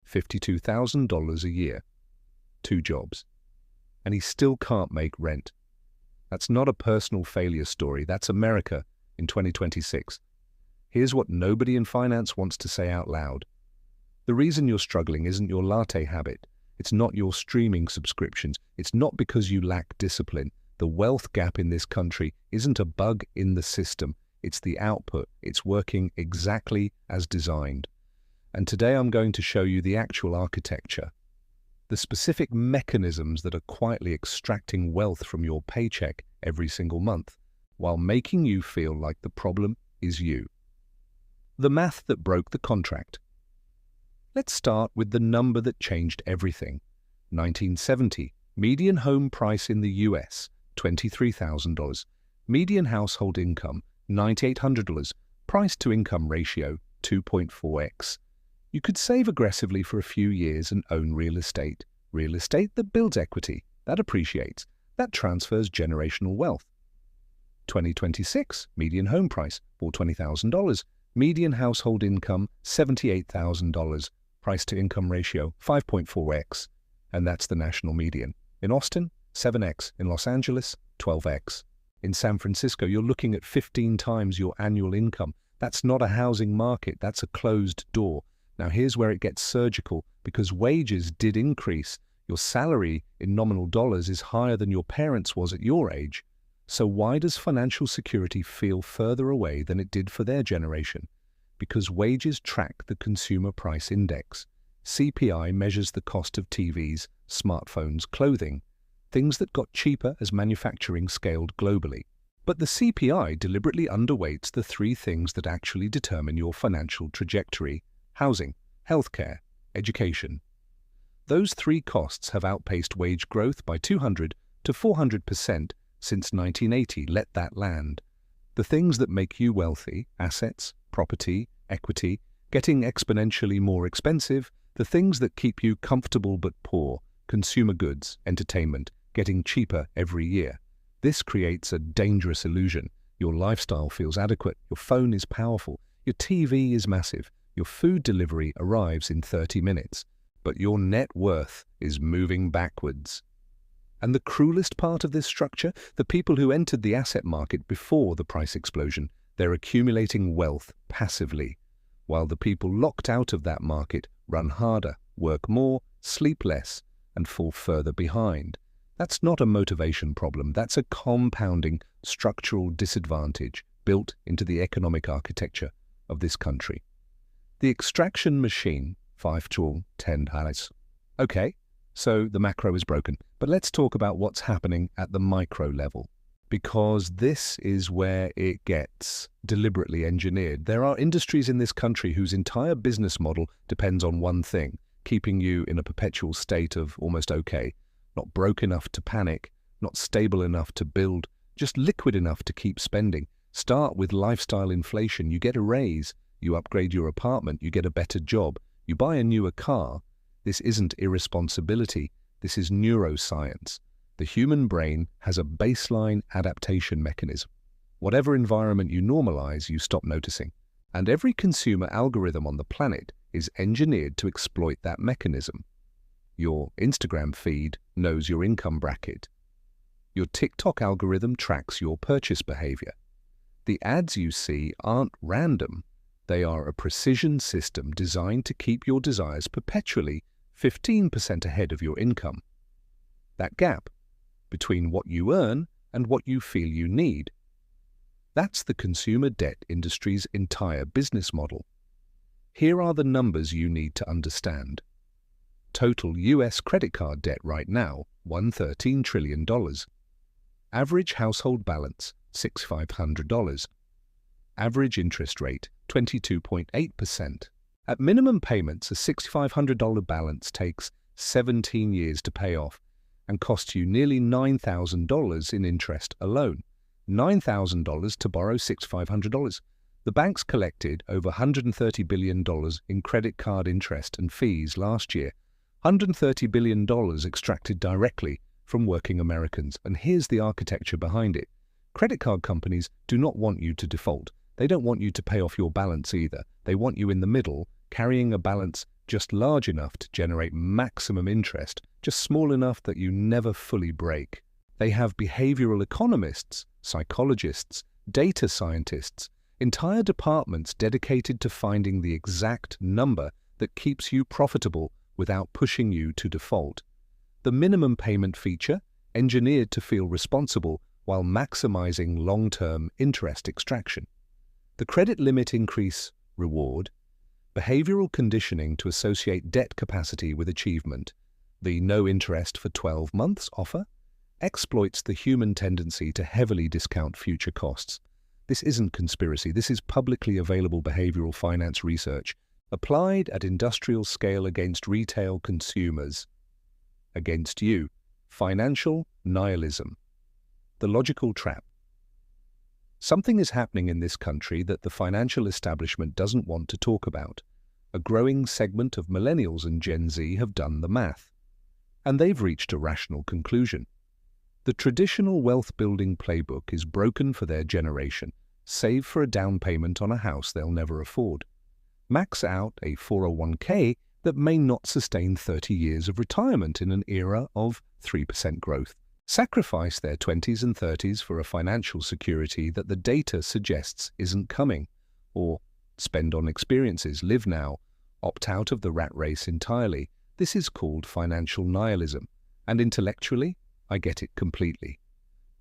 $52,000 a year, 2 jobs, and he still can't make rent. That's not a personal failure story, that's America in 2026. Here's what nobody in finance wants to say out loud. The reason you're struggling isn't your latte habit. It's not your streaming subscriptions. It's not because you lack discipline. The wealth gap in this country isn't a bug in the system. It's the output. It's working exactly as designed. And today I'm going to show you the actual architecture, the specific mechanisms that are quietly extracting wealth from your paycheck every single month, while making you feel like the problem is you. The math that broke the contract. Let's start with the number that changed everything. 1970, median home price in the US, $23,000. Median household income, $9,800. Price-to-income ratio, 2.4x. You could save aggressively for a few years and own real estate. Real estate that builds equity, that appreciates, that transfers generational wealth. 2026, median home price, $420,000. Median household income, $78,000. Price-to-income ratio, 5.4x. And that's the national median. In Austin, 7x. In Los Angeles, 12x. In San Francisco, you're looking at 15 times your annual income. That's not a housing market, that's a closed door. Now here's where it gets surgical, because wages did increase. Your salary in nominal dollars is higher than your parents' was at your age. So why does financial security feel further away than it did for their generation? Because wages track the Consumer Price Index. CPI measures the cost of TVs, smartphones, clothing, things that got cheaper as manufacturing scaled globally. But the CPI deliberately underweights the 3 things that actually determine your financial trajectory: housing, healthcare, education. Those 3 costs have outpaced wage growth by 200 to 400% since 1980. Let that land. The things that make you wealthy, assets, property, equity, getting exponentially more expensive. The things that keep you comfortable but poor, consumer goods, entertainment, getting cheaper every year. This creates a dangerous illusion. Your lifestyle feels adequate, your phone is powerful, your TV is massive, your food delivery arrives in 30 minutes, but your net worth is moving backwards. And the cruelest part of this structure, the people who entered the asset market before the price explosion, they're accumulating wealth passively, while the people locked out of that market run harder, work more, sleep less, and fall further behind. That's not a motivation problem, that's a compounding structural disadvantage built into the economic architecture of this country. The extraction machine, 5 tool, 10 highlights. Okay, so the macro is broken, but let's talk about what's happening at the micro level, because this is where it gets deliberately engineered. There are industries in this country whose entire business model depends on one thing: keeping you in a perpetual state of almost okay, not broke enough to panic, not stable enough to build, just liquid enough to keep spending. Start with lifestyle inflation. You get a raise, you upgrade your apartment, you get a better job, you buy a newer car. This isn't irresponsibility, this is neuroscience. The human brain has a baseline adaptation mechanism. Whatever environment you normalize, you stop noticing. And every consumer algorithm on the planet is engineered to exploit that mechanism. Your Instagram feed knows your income bracket. Your TikTok algorithm tracks your purchase behavior. The ads you see aren't random. They are a precision system designed to keep your desires perpetually 15% ahead of your income. That gap between what you earn and what you feel you need. That's the consumer debt industry's entire business model. Here are the numbers you need to understand. Total US credit card debt right now, $113 trillion. Average household balance, $6,500. Average interest rate, 22.8%. At minimum payments, a $6,500 balance takes 17 years to pay off and costs you nearly $9,000 in interest alone. $9,000 to borrow $6,500. The banks collected over $130 billion in credit card interest and fees last year. $130 billion extracted directly from working Americans. And here's the architecture behind it. Credit card companies do not want you to default. They don't want you to pay off your balance either. They want you in the middle, carrying a balance just large enough to generate maximum interest, just small enough that you never fully break. They have behavioral economists, psychologists, data scientists, entire departments dedicated to finding the exact number that keeps you profitable without pushing you to default. The minimum payment feature, engineered to feel responsible while maximizing long-term interest extraction. The credit limit increase reward, behavioral conditioning to associate debt capacity with achievement, the no interest for 12 months offer, exploits the human tendency to heavily discount future costs. This isn't conspiracy, this is publicly available behavioral finance research applied at industrial scale against retail consumers. Against you. Financial nihilism. The logical trap. Something is happening in this country that the financial establishment doesn't want to talk about. A growing segment of millennials and Gen Z have done the math. And they've reached a rational conclusion. The traditional wealth-building playbook is broken for their generation. Save for a down payment on a house they'll never afford. Max out a 401k that may not sustain 30 years of retirement in an era of 3% growth. Sacrifice their 20s and 30s for a financial security that the data suggests isn't coming. Or spend on experiences, live now, opt out of the rat race entirely. This is called financial nihilism. And intellectually, I get it completely.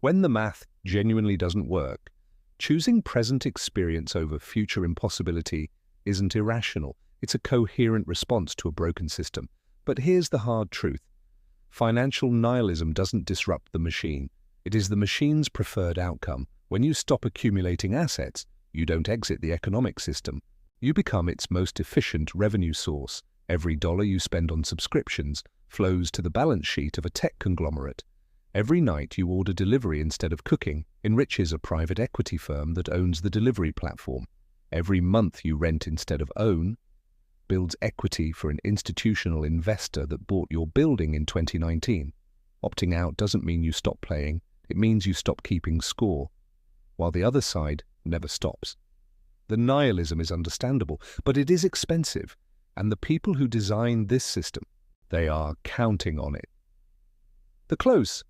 When the math genuinely doesn't work, choosing present experience over future impossibility isn't irrational. It's a coherent response to a broken system. But here's the hard truth. Financial nihilism doesn't disrupt the machine. It is the machine's preferred outcome. When you stop accumulating assets, you don't exit the economic system. You become its most efficient revenue source. Every dollar you spend on subscriptions flows to the balance sheet of a tech conglomerate. Every night you order delivery instead of cooking enriches a private equity firm that owns the delivery platform. Every month you rent instead of own builds equity for an institutional investor that bought your building in 2019. Opting out doesn't mean you stop playing, it means you stop keeping score, while the other side never stops. The nihilism is understandable, but it is expensive, and the people who designed this system, they are counting on it. The close.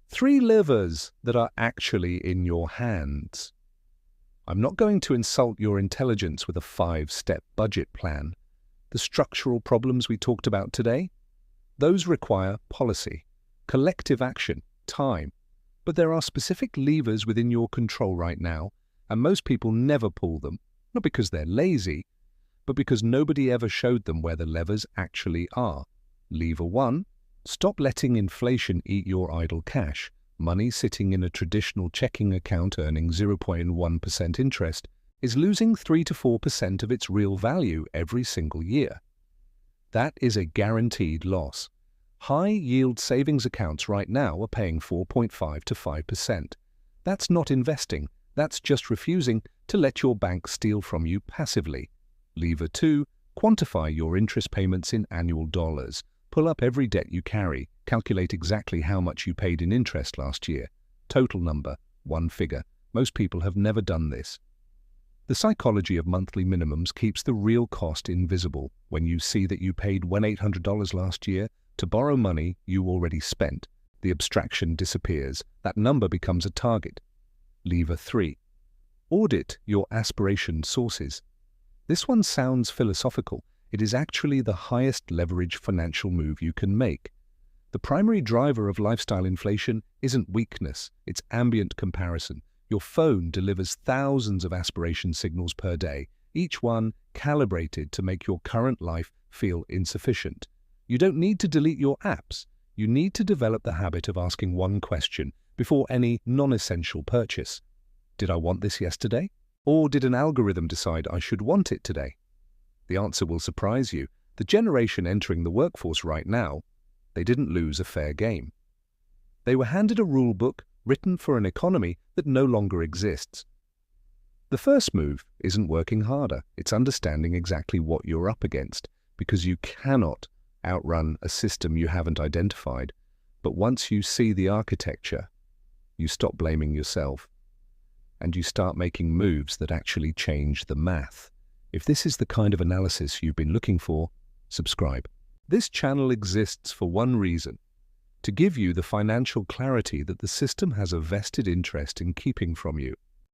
3 levers that are actually in your hands. I'm not going to insult your intelligence with a 5-step budget plan. The structural problems we talked about today, those require policy, collective action, time. But there are specific levers within your control right now, and most people never pull them, not because they're lazy, but because nobody ever showed them where the levers actually are. Lever 1, stop letting inflation eat your idle cash. Money sitting in a traditional checking account earning 0.1% interest is losing 3 to 4% of its real value every single year. That is a guaranteed loss. High-yield savings accounts right now are paying 4.5 to 5%. That's not investing, that's just refusing to let your bank steal from you passively. Lever 2, quantify your interest payments in annual dollars. Pull up every debt you carry, calculate exactly how much you paid in interest last year. Total number, 1 figure. Most people have never done this. The psychology of monthly minimums keeps the real cost invisible. When you see that you paid $1,800 last year to borrow money you already spent, the abstraction disappears. That number becomes a target. Lever 3. Audit your aspiration sources. This one sounds philosophical. It is actually the highest leverage financial move you can make. The primary driver of lifestyle inflation isn't weakness, it's ambient comparison. Your phone delivers thousands of aspiration signals per day, each one calibrated to make your current life feel insufficient. You don't need to delete your apps. You need to develop the habit of asking one question before any non-essential purchase. Did I want this yesterday? Or did an algorithm decide I should want it today? The answer will surprise you. The generation entering the workforce right now, they didn't lose a fair game. They were handed a rule book written for an economy that no longer exists. The first move isn't working harder, it's understanding exactly what you're up against, because you cannot outrun a system you haven't identified. But once you see the architecture, you stop blaming yourself, and you start making moves that actually change the math. If this is the kind of analysis you've been looking for, subscribe. This channel exists for one reason: to give you the financial clarity that the system has a vested interest in keeping from you.